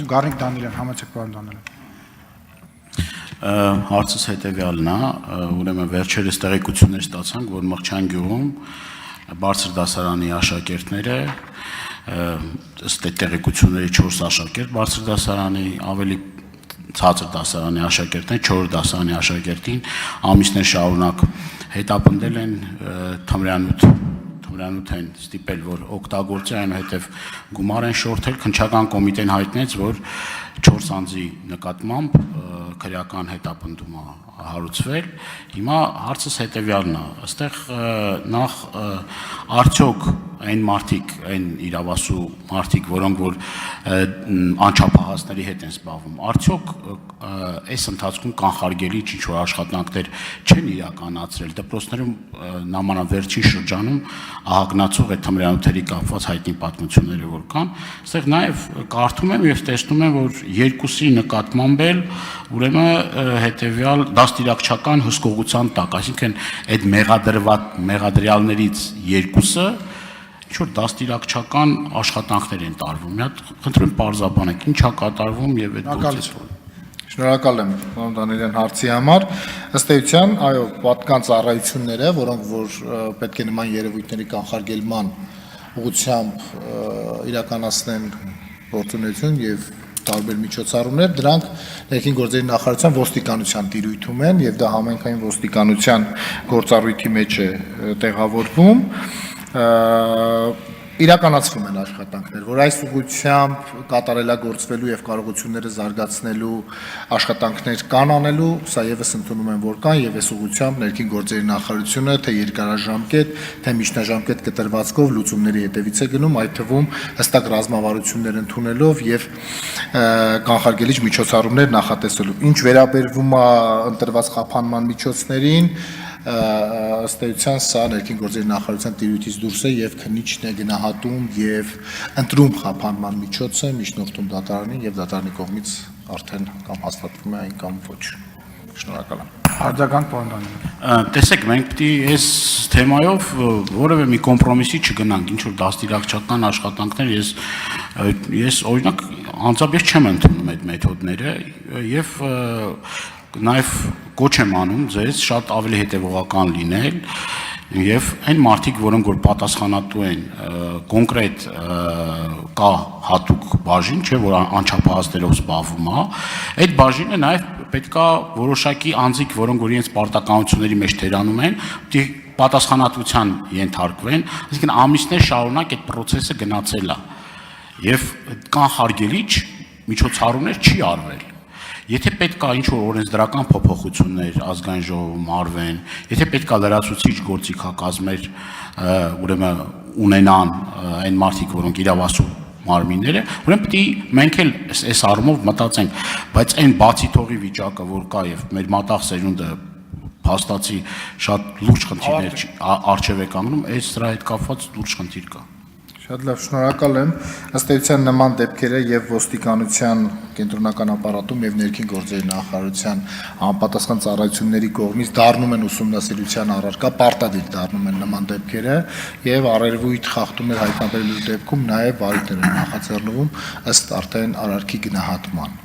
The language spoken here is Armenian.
Գառնիկ Դանիելյան, համեցեք պարոն Դանիելյան։ Հարցս հետևյալն է, ուրեմն վերջերս տեղեկություններ ստացանք, որ Մղջան գյուղում բարձր դասարանի աշակերտները ըստ տեղեկությունների 4 աշակերտ բարձր դասարանի ավելի ցածր դասարանի աշակերտներ 4 դասարանի աշակերտին ամիսներ շարունակ հետապնդել են թմրանյութ են ստիպել, որ օգտագործի, այնուհետև գումար են շորթել, քննչական կոմիտեն հայտնեց, որ 4 անձի նկատմամբ քրեական հետապնդում է հարուցվել։ Հիմա հարցս հետևյալն է, այստեղ նախ արդյոք այն մարդիկ, այն իրավասու մարդիկ, որոնք որ անչափահասների հետ են զբաղվում, արդյոք այս ընթացքում կանխարգելի ինչ-որ աշխատանքներ չեն իրականացրել դպրոցներում նամանավերջին շրջանում ահագնացող այդ թմրանյութերի կապված հայտնի պատմությունները որ կան, այստեղ նաև կարդում եմ եւ տեսնում եմ, որ երկուսի նկատմամբ էլ ուրեմն հետեւյալ դաստիարակչական հսկողության տակ, այսինքն այդ մեղադրյալներից երկուսը ինչ-որ դաստիարակչական աշխատանքներ են տարվում։ Մի հատ խնդրում պարզաբանեք, ինչ է կատարվում եւ այդ գործը։ Շնորհակալ եմ պարոն Դանիելյան հարցի համար։ Ըստ էության, այո, պատկան ծառայությունները, որոնք որ պետք է նման երևույթների կանխարգելման ուղղությամբ իրականացնեն գործունեություն եւ տարբեր միջոցառումներ, դրանք ներքին գործերի նախարարության ոստիկանության տիրույթում են եւ դա համայնքային ոստիկանության գործառույթի մեջ է տեղավորվում։ Իրականացվում են աշխատանքներ, որ այս ուղղությամբ կատարելագործվելու եւ կարողությունները զարգացնելու աշխատանքներ կան անելու, սա եւս ընդունում եմ, որ կան եւ այս ուղղությամբ ներքին գործերի նախարարությունը թե երկարաժամկետ, թե միջնաժամկետ կտրվածքով լուծումների հետևից է գնում, այդ թվում հստակ ռազմավարություններ ընդունելով եւ կանխարգելիչ միջոցառումներ նախատեսելով։ Ինչ վերաբերվում է ընտրված խափանման միջոցներին, ըստ էության սա ներքին գործերի նախարարության տիրույթից դուրս է եւ քննիչն է գնահատում եւ ընտրում խափանման միջոցը միջնորդում դատարանին եւ դատարանի կողմից արդեն կամ հաստատվում է այն կամ ոչ։ Շնորհակալ եմ։ Արձագանք պարոն Դանիելյան։ Տեսեք, մենք պիտի այս թեմայով որևէ մի կոմպրոմիսի չգնանք, ինչ որ դաստիարակչական աշխատանքներ ես օրինակ անձամբ չեմ ընդունում այդ մեթոդները եւ նաև կոչ եմ անում ձեզ շատ ավելի հետևողական լինել եւ այն մարդիկ, որոնք որ պատասխանատու են կոնկրետ կա հատուկ բաժին, չէ, որ անչափահասներով զբաղվում է, այդ բաժինը նաև պետքա որոշակի անձիկ, որոնք որ իրենց պարտականությունների մեջ թերանում են, պիտի պատասխանատվության ենթարկվեն, այսինքն ամիսներ շարունակ այդ process-ը գնացել է եւ կանխարգելիչ միջոցառումներ չի արվել։ Եթե պետք է ինչ-որ օրենսդրական փոփոխություններ ազգային ժողովում արվեն, եթե պետք է լրացուցիչ գործիքակազմեր ուրեմն ունենան այն մարդիկ, որոնք իրավասու մարմինները, ուրեմն պիտի մենք էլ այս առումով մտածենք, բայց այն բացի թողի վիճակը, որ կա եւ մեր մտաղ սերունդը փաստացի շատ լուրջ խնդիրներ արժև է կանգնում, այս դրա հետ կապված լուրջ խնդիր կա։ Շատ լավ, շնորհակալ եմ։ Ըստ էության նման դեպքերը եւ ոստիկանության կենտրոնական ապարատում եւ ներքին գործերի նախարարության համապատասխան ծառայությունների կողմից դառնում են ուսումնասիրության առարկա, պարտադիր դառնում են նման դեպքերը եւ առերևույթ խախտումներ հայտնաբերելու դեպքում նաեւ վարույթներ են նախաձեռնվում ըստ արդեն արարքի գնահատման։